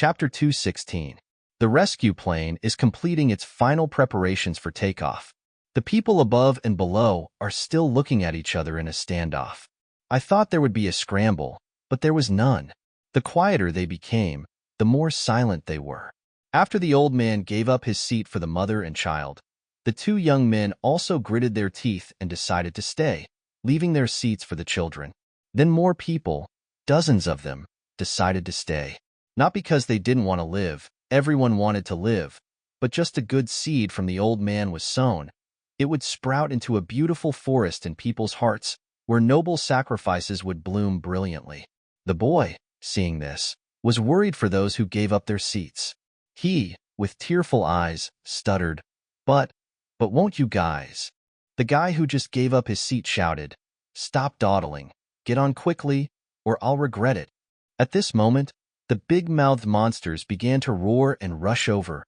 Chapter 216. The rescue plane is completing its final preparations for takeoff. The people above and below are still looking at each other in a standoff. I thought there would be a scramble, but there was none. The quieter they became, the more silent they were. After the old man gave up his seat for the mother and child, the two young men also gritted their teeth and decided to stay, leaving their seats for the children. Then more people, dozens of them, decided to stay. Not because they didn't want to live, everyone wanted to live, but just a good seed from the old man was sown. It would sprout into a beautiful forest in people's hearts, where noble sacrifices would bloom brilliantly. The boy, seeing this, was worried for those who gave up their seats. He, with tearful eyes, stuttered, But won't you guys? The guy who just gave up his seat shouted, "Stop dawdling, get on quickly, or I'll regret it." At this moment, the big-mouthed monsters began to roar and rush over.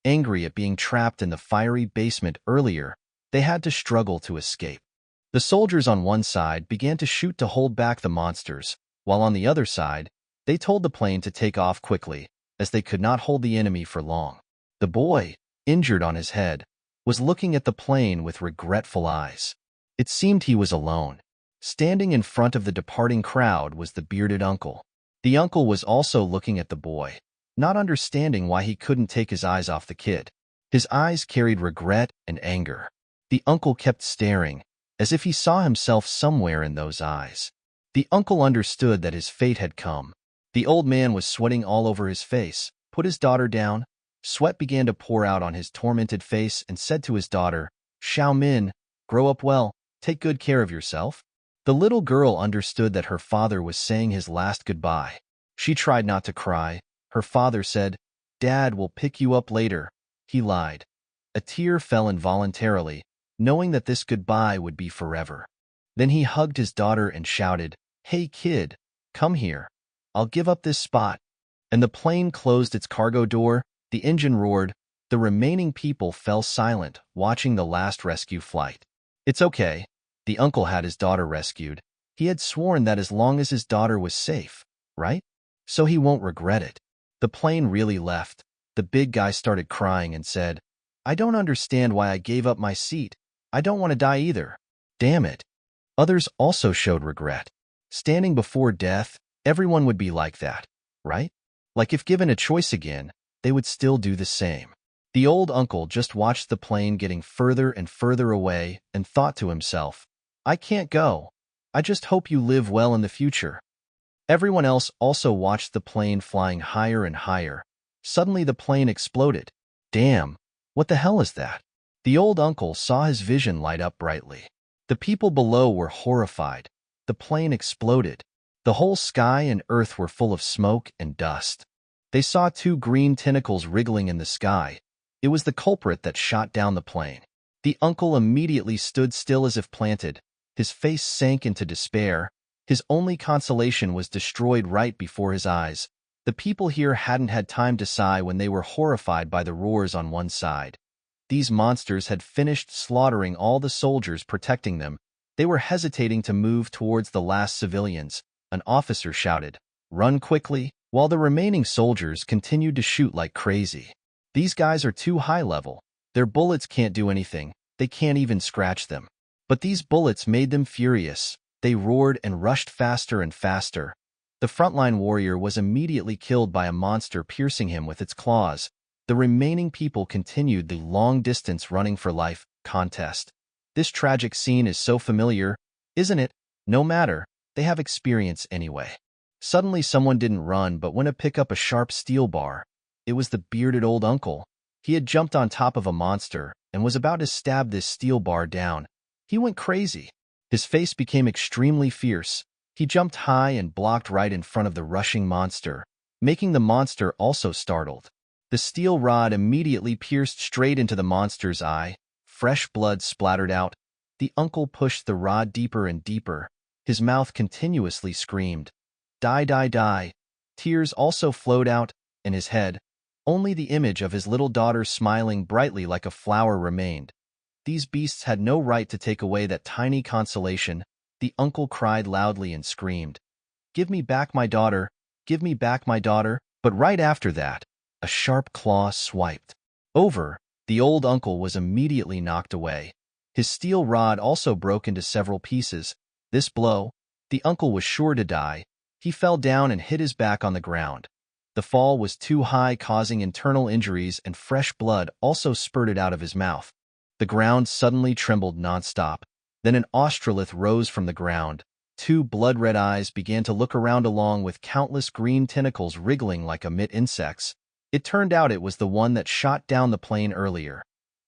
Angry at being trapped in the fiery basement earlier, they had to struggle to escape. The soldiers on one side began to shoot to hold back the monsters, while on the other side, they told the plane to take off quickly, as they could not hold the enemy for long. The boy, injured on his head, was looking at the plane with regretful eyes. It seemed he was alone. Standing in front of the departing crowd was the bearded uncle. The uncle was also looking at the boy, not understanding why he couldn't take his eyes off the kid. His eyes carried regret and anger. The uncle kept staring, as if he saw himself somewhere in those eyes. The uncle understood that his fate had come. The old man was sweating all over his face, put his daughter down. Sweat began to pour out on his tormented face and said to his daughter, "Xiao Min, grow up well, take good care of yourself." The little girl understood that her father was saying his last goodbye. She tried not to cry. Her father said, "Dad will pick you up later." He lied. A tear fell involuntarily, knowing that this goodbye would be forever. Then he hugged his daughter and shouted, "Hey kid, come here. I'll give up this spot." And the plane closed its cargo door. The engine roared. The remaining people fell silent, watching the last rescue flight. It's okay. The uncle had his daughter rescued. He had sworn that as long as his daughter was safe, right? So he won't regret it. The plane really left. The big guy started crying and said, "I don't understand why I gave up my seat. I don't want to die either. Damn it." Others also showed regret. Standing before death, everyone would be like that, right? Like if given a choice again, they would still do the same. The old uncle just watched the plane getting further and further away and thought to himself, "I can't go. I just hope you live well in the future." Everyone else also watched the plane flying higher and higher. Suddenly the plane exploded. Damn, what the hell is that? The old uncle saw his vision light up brightly. The people below were horrified. The plane exploded. The whole sky and earth were full of smoke and dust. They saw two green tentacles wriggling in the sky. It was the culprit that shot down the plane. The uncle immediately stood still as if planted. His face sank into despair. His only consolation was destroyed right before his eyes. The people here hadn't had time to sigh when they were horrified by the roars on one side. These monsters had finished slaughtering all the soldiers protecting them. They were hesitating to move towards the last civilians. An officer shouted, "Run quickly," while the remaining soldiers continued to shoot like crazy. These guys are too high level. Their bullets can't do anything. They can't even scratch them. But these bullets made them furious. They roared and rushed faster and faster. The frontline warrior was immediately killed by a monster piercing him with its claws. The remaining people continued the long-distance running for life contest. This tragic scene is so familiar, isn't it? No matter, they have experience anyway. Suddenly someone didn't run but went to pick up a sharp steel bar. It was the bearded old uncle. He had jumped on top of a monster and was about to stab this steel bar down. He went crazy. His face became extremely fierce. He jumped high and blocked right in front of the rushing monster, making the monster also startled. The steel rod immediately pierced straight into the monster's eye. Fresh blood splattered out. The uncle pushed the rod deeper and deeper. His mouth continuously screamed, "Die, die, die." Tears also flowed out, in his head. Only the image of his little daughter smiling brightly like a flower remained. These beasts had no right to take away that tiny consolation. The uncle cried loudly and screamed, "Give me back my daughter! Give me back my daughter!" But right after that, a sharp claw swiped. Over, the old uncle was immediately knocked away. His steel rod also broke into several pieces. This blow, the uncle was sure to die. He fell down and hit his back on the ground. The fall was too high, causing internal injuries, and fresh blood also spurted out of his mouth. The ground suddenly trembled nonstop. Then an Australith rose from the ground. Two blood-red eyes began to look around along with countless green tentacles wriggling like amid insects. It turned out it was the one that shot down the plane earlier.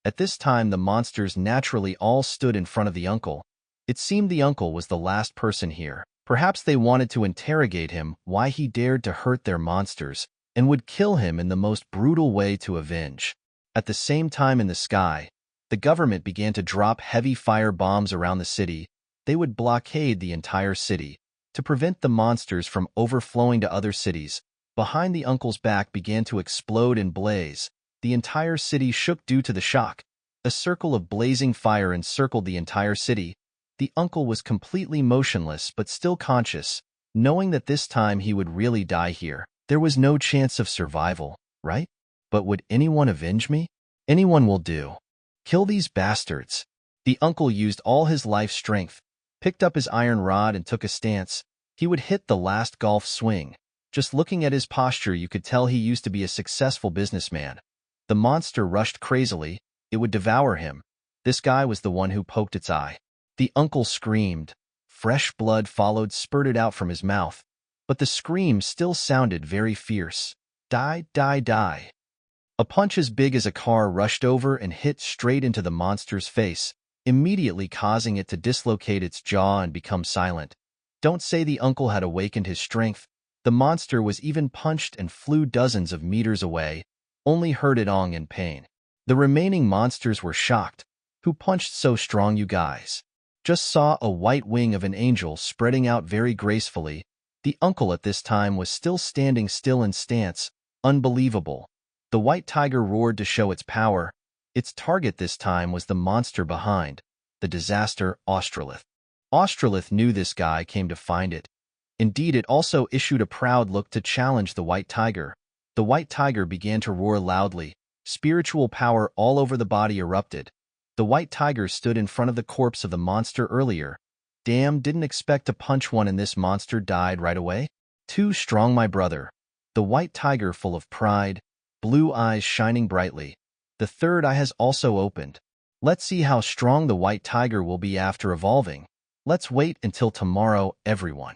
At this time the monsters naturally all stood in front of the uncle. It seemed the uncle was the last person here. Perhaps they wanted to interrogate him why he dared to hurt their monsters, and would kill him in the most brutal way to avenge. At the same time in the sky, the government began to drop heavy fire bombs around the city. They would blockade the entire city to prevent the monsters from overflowing to other cities. Behind the uncle's back began to explode and blaze. The entire city shook due to the shock. A circle of blazing fire encircled the entire city. The uncle was completely motionless but still conscious, knowing that this time he would really die here. There was no chance of survival, right? But would anyone avenge me? Anyone will do. Kill these bastards. The uncle used all his life strength, picked up his iron rod and took a stance. He would hit the last golf swing. Just looking at his posture, you could tell he used to be a successful businessman. The monster rushed crazily. It would devour him. This guy was the one who poked its eye. The uncle screamed. Fresh blood spurted out from his mouth. But the scream still sounded very fierce. Die, die, die. A punch as big as a car rushed over and hit straight into the monster's face, immediately causing it to dislocate its jaw and become silent. Don't say the uncle had awakened his strength. The monster was even punched and flew dozens of meters away, only hurt it on in pain. The remaining monsters were shocked. Who punched so strong, you guys? Just saw a white wing of an angel spreading out very gracefully. The uncle at this time was still standing still in stance. Unbelievable. The white tiger roared to show its power. Its target this time was the monster behind, the disaster Australith. Australith knew this guy came to find it. Indeed, it also issued a proud look to challenge the white tiger. The white tiger began to roar loudly. Spiritual power all over the body erupted. The white tiger stood in front of the corpse of the monster earlier. Damn, didn't expect to punch one and this monster died right away? Too strong, my brother. The white tiger, full of pride, blue eyes shining brightly. The third eye has also opened. Let's see how strong the white tiger will be after evolving. Let's wait until tomorrow, everyone.